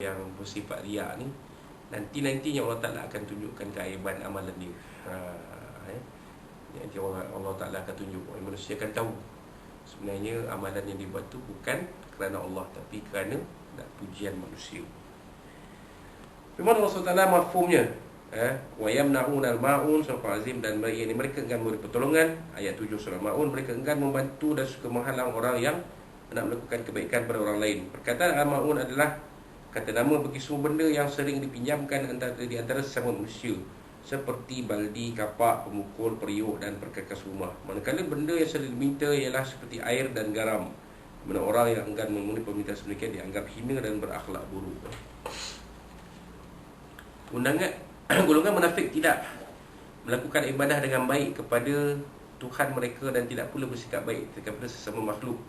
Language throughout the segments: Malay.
yang bersifat riak ni, nantinya Allah Ta'ala akan tunjukkan keaiban amalan dia. Nanti Allah Ta'ala akan tunjuk, manusia akan tahu sebenarnya amalan yang dibuat tu bukan kerana Allah, tapi kerana nak pujian manusia. Firman Allah SWT mafhumnya, wa yamna'una al-ma'un surah Azim, dan mereka enggan memberi pertolongan, ayat 7 surah Ma'un, mereka enggan membantu dan suka menghalang orang yang nak melakukan kebaikan pada orang lain. Perkataan al-ma'un adalah kata nama bagi semua benda yang sering dipinjamkan di antara sesama manusia, seperti baldi, kapak, pemukul, periuk dan perkakas rumah. Manakala benda yang sering diminta ialah seperti air dan garam, mana orang yang enggan memenuhi permintaan sedemikian dianggap hina dan berakhlak buruk. Golongan munafik tidak melakukan ibadah dengan baik kepada Tuhan mereka dan tidak pula bersikap baik kepada sesama makhluk,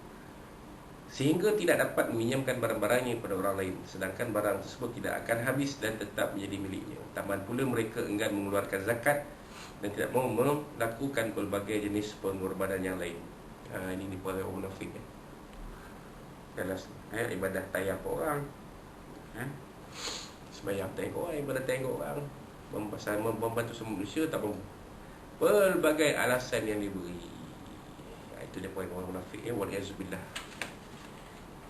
sehingga tidak dapat meminjamkan barang-barangnya kepada orang lain, sedangkan barang tersebut tidak akan habis dan tetap menjadi miliknya. Taman pula mereka enggan mengeluarkan zakat dan tidak mahu melakukan pelbagai jenis pengorbanan yang lain. Ini dipanggil orang munafik. Dalam ibadah tayang ke orang, sembahyang tayang ke orang, ibadah tayang ke orang, membantu semua manusia, tak mahu. Pelbagai alasan yang diberi. Itu dia panggil orang munafik. Waliyazubillah.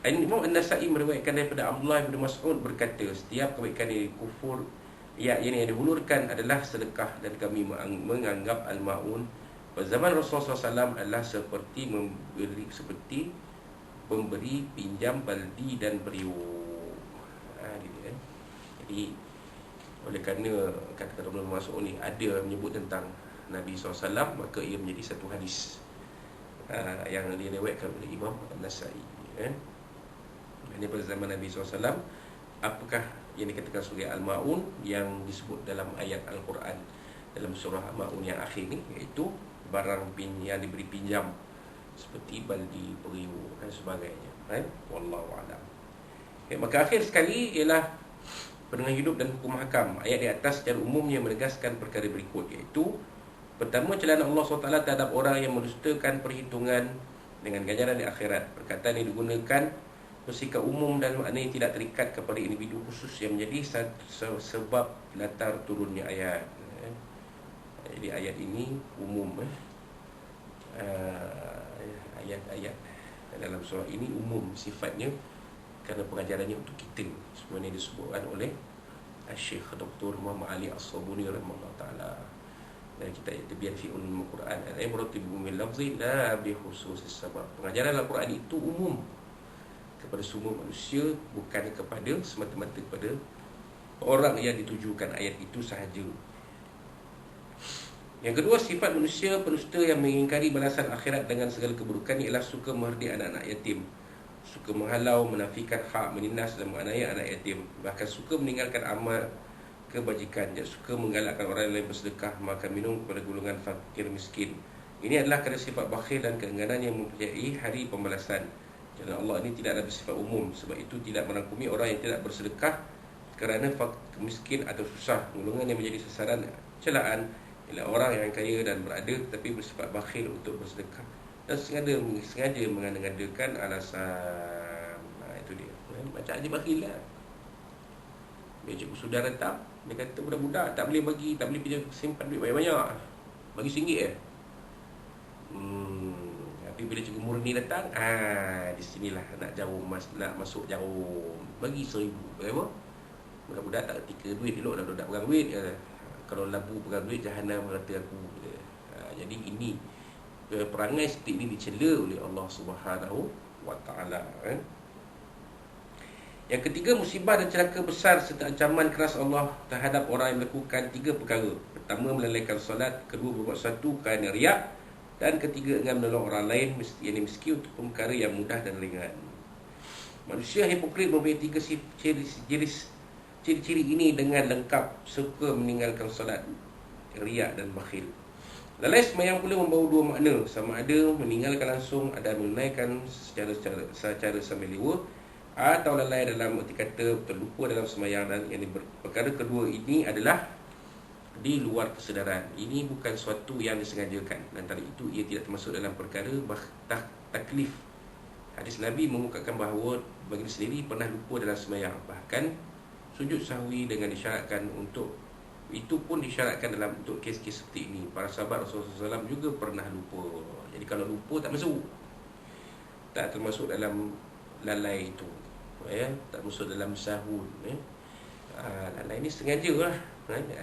Imam An-Nasai meriwayatkan daripada Abdullah bin Mas'ud berkata, setiap kebaikan yang kufur yang dihulurkan adalah sedekah, dan kami menganggap al-ma'un pada zaman Rasulullah SAW adalah seperti memberi pinjam baldi dan periuk. Jadi oleh kerana kata-kata Ibn Mas'ud ni ada menyebut tentang Nabi SAW, maka ia menjadi satu hadis yang diriwayatkan oleh Imam An-Nasai. Ini pada zaman Nabi SAW, apakah yang dikatakan sebagai al-ma'un yang disebut dalam ayat Al-Quran dalam surah Al-Ma'un yang akhir ni, iaitu barang yang diberi pinjam seperti baldi, periuk dan sebagainya. Wallahu a'lam. Maka akhir sekali ialah pendengar hidup dan hukum hakam. Ayat di atas secara umumnya menegaskan perkara berikut, iaitu pertama, celaan Allah SWT terhadap orang yang mendustakan perhitungan dengan ganjaran di akhirat. Perkataan yang digunakan bersikap umum dan maknanya tidak terikat kepada individu khusus yang menjadi sebab latar turunnya ayat. Jadi ayat ini umum. Ayat-ayat dalam surah ini umum sifatnya kerana pengajarannya untuk kita. Semua ini disebutkan oleh Syekh Dr. Muhammad Ali As-Sabuni rahimahullah ta'ala dan kita Tibyan fi Ulumul Quran. Al-ibratu bi umumil lafzi la bi khususis sabab. Pengajaran Al-Quran itu umum kepada semua manusia, bukan kepada semata-mata kepada orang yang ditujukan ayat itu sahaja. Yang kedua, sifat manusia penusta yang mengingkari balasan akhirat dengan segala keburukan ialah suka merdi anak-anak yatim, suka menghalau, menafikan hak, menindas dan menganiaya anak yatim, bahkan suka meninggalkan amal kebajikan, dan suka menggalakkan orang lain bersedekah, makan minum kepada golongan fakir miskin. Ini adalah kerana sifat bakhil dan keengganan yang mempunyai hari pembalasan. Kerana Allah ini tidak ada bersifat umum, sebab itu tidak merangkumi orang yang tidak bersedekah kerana miskin atau susah. Golongan yang menjadi sasaran celaan ialah orang yang kaya dan berada tetapi bersifat bakhil untuk bersedekah dan sengaja mengada-ngadakan alasan. Itu dia. Macam dia bakhil lah. Dia cikgu sudah datang, dia kata budak-budak tak boleh bagi, tak boleh pinjam simpan duit banyak-banyak, bagi RM1 Tapi bila cikgu Murni datang, di sinilah nak masuk jarum, bagi RM1,000. Apa? Budak-budak tak ketika duit elok dah, budak pegang duit. Kalau labu pegang duit, jahanam kata aku. Jadi ini perangai seperti ini dicela oleh Allah Subhanahu wa ta'ala. Yang ketiga, musibah dan celaka besar serta ancaman keras Allah terhadap orang yang melakukan tiga perkara. Pertama, melalaikan solat. Kedua, berbuat sesuatu kerana riak. Dan ketiga, dengan menolong orang lain yang miskin untuk perkara yang mudah dan ringan. Manusia hipokrit mempunyai tiga ciri-ciri ini dengan lengkap: suka meninggalkan solat, riak dan bakhil. Lalai sembahyang pula membawa dua makna, sama ada meninggalkan langsung, ada menunaikan secara sambil lewa, atau lalai dalam erti kata terlupa dalam sembahyang. Dan yang perkara kedua ini adalah di luar kesedaran. Ini bukan suatu yang disengajakan. Antara itu, ia tidak termasuk dalam perkara taklif. Hadis Nabi mengungkapkan bahawa baginda sendiri pernah lupa dalam sembahyang. Bahkan Sujud sahwi dengan disyaratkan untuk, itu pun disyaratkan dalam untuk kes-kes seperti ini. Para sahabat Rasulullah SAW juga pernah lupa. Jadi kalau lupa tak masuk, tak termasuk dalam lalai itu, tak masuk dalam sahun. Lalai ni sengaja lah.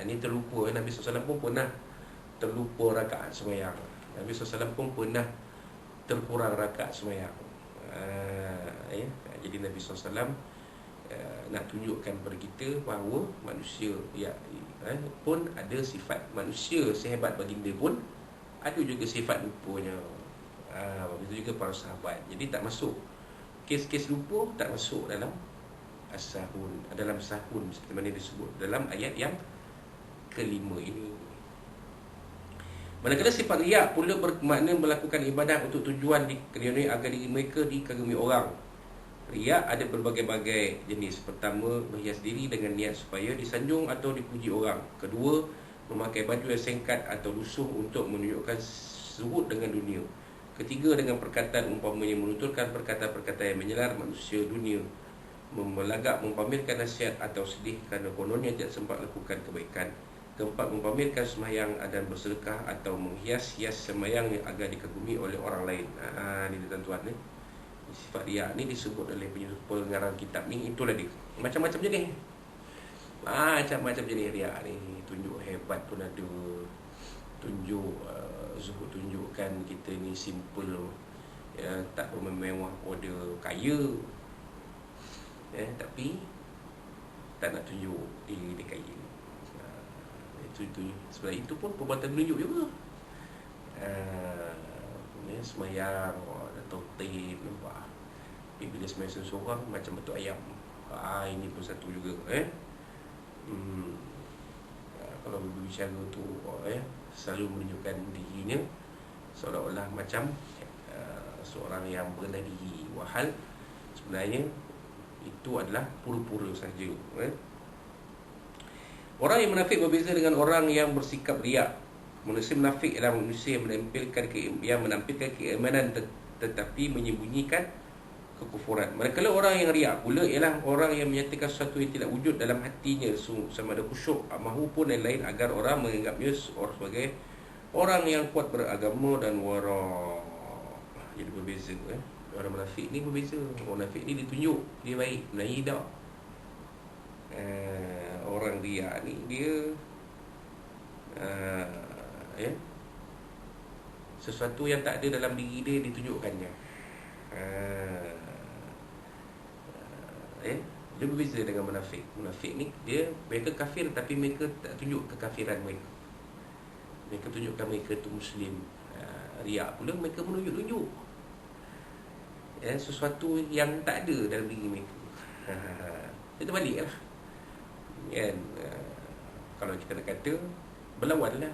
Ini terlupa. Nabi SAW pun pernah terlupa rakaat sembahyang. Nabi SAW pun pernah terkurang rakaat sembahyang. Jadi Nabi SAW nak tunjukkan kepada kita bahawa manusia pun ada sifat. Manusia sehebat baginda pun ada juga sifat lupanya. Begitu juga para sahabat. Jadi tak masuk, kes-kes lupa tak masuk dalam as-sahun, dalam sahun seperti mana disebut dalam ayat yang kelima ini. Manakala sifat riak pula bermakna melakukan ibadah untuk tujuan dikenai agar diri mereka dikagumi orang. Riak ada berbagai-bagai jenis. Pertama, berhias diri dengan niat supaya disanjung atau dipuji orang. Kedua, memakai baju yang singkat atau lusuh untuk menunjukkan zuhud dengan dunia. Ketiga, dengan perkataan umpamanya menuturkan perkataan-perkataan yang menyelar manusia dunia. Melagak mempamerkan nasihat atau sedih kerana kononnya tidak sempat lakukan kebaikan. Keempat, mempamerkan sembahyang dan bersedekah atau menghias-hias sembahyang agar dikagumi oleh orang lain. Ini tuan-tuan ni. Sifat riak ni disebut oleh pengarang kitab ni. Itulah dia. Macam-macam jenis. Macam-macam jenis riak ni. Tunjuk hebat pun ada. Tunjuk zuhud, tunjukkan kita ni simple, tak bermewah pada kaya, tapi tak nak tunjuk dia kaya. Itu sebenarnya itu pun perbuatan menunjuk juga. Semayang atau tim, nampak. Bila semayang seorang macam betul ayam. Ini pun satu juga. Kalau berbicara tu selalu menunjukkan dirinya seolah-olah macam seorang yang berendah diri. Wahal sebenarnya itu adalah pura-pura saja. Orang yang munafik berbeza dengan orang yang bersikap riak. Manusia munafik adalah manusia yang menampilkan keimanan tetapi menyembunyikan kekufuran. Manakala orang yang riak pula ialah orang yang menyatakan sesuatu yang tidak wujud dalam hatinya, sama ada khusyuk, maupun lain-lain, agar orang menganggapnya sebagai orang yang kuat beragama dan wara. Jadi berbeza. Orang munafik ni berbeza. Orang munafik ni ditunjuk dia baik, sebenarnya tak. Orang riak ni dia sesuatu yang tak ada dalam diri dia ditunjukkannya. Dia berbeza dengan munafik. Munafik ni mereka kafir tapi mereka tak tunjuk kekafiran mereka. Mereka tunjukkan mereka tu Muslim. Riak pula mereka menunjuk-tunjuk sesuatu yang tak ada dalam diri mereka. Itu balik lah. Kalau kita nak kata berlawan lah,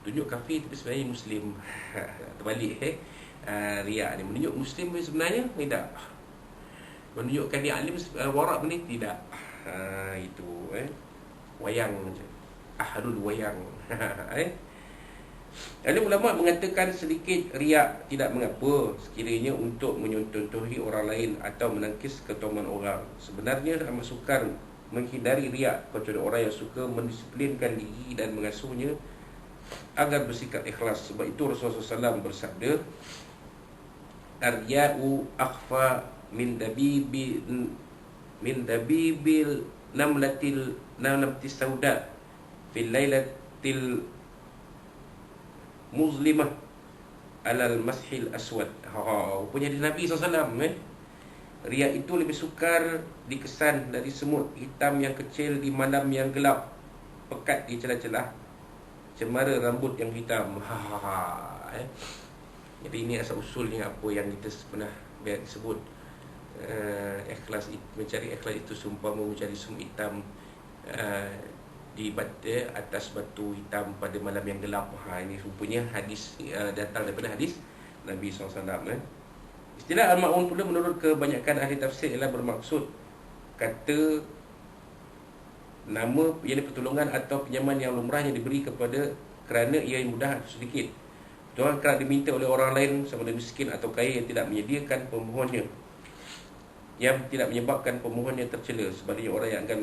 tunjuk kafir tapi sebenarnya Muslim. Terbalik. Riak ni menunjuk Muslim sebenarnya tidak. Menunjukkan dia alim warak ni tidak. Itu wayang macam ahlul wayang. Lalu ulama mengatakan sedikit riak tidak mengapa sekiranya untuk menyontohi orang lain atau menangkis ketoman orang. Sebenarnya amat sukar menghindari riak kecuali orang yang suka mendisiplinkan diri dan mengasuhnya agar bersikap ikhlas. Sebab itu Rasulullah SAW bersabda, "Ar-riya'u akhfa min dabibil namlati sauda fil lailatil muzlimah alal mashil aswad." Punya Nabi SAW riak itu lebih sukar dikesan dari semut hitam yang kecil di malam yang gelap, pekat di celah-celah cemara rambut yang hitam. Jadi ini asal usulnya apa yang kita pernah sebut, ikhlas, mencari ikhlas itu seumpama mencari semut hitam di atas batu hitam pada malam yang gelap. Ini rupanya hadis datang daripada hadis Nabi SAW. Istilah al-ma'un pula menurut kebanyakan ahli tafsir ialah bermaksud kata nama yang pertolongan atau pinjaman yang lumrahnya diberi kepada kerana ia mudah atau sedikit. Tuhan kerana diminta oleh orang lain sama ada miskin atau kaya yang tidak menyediakan pemohonnya, yang tidak menyebabkan pemohonnya tercela. Sebaliknya orang yang akan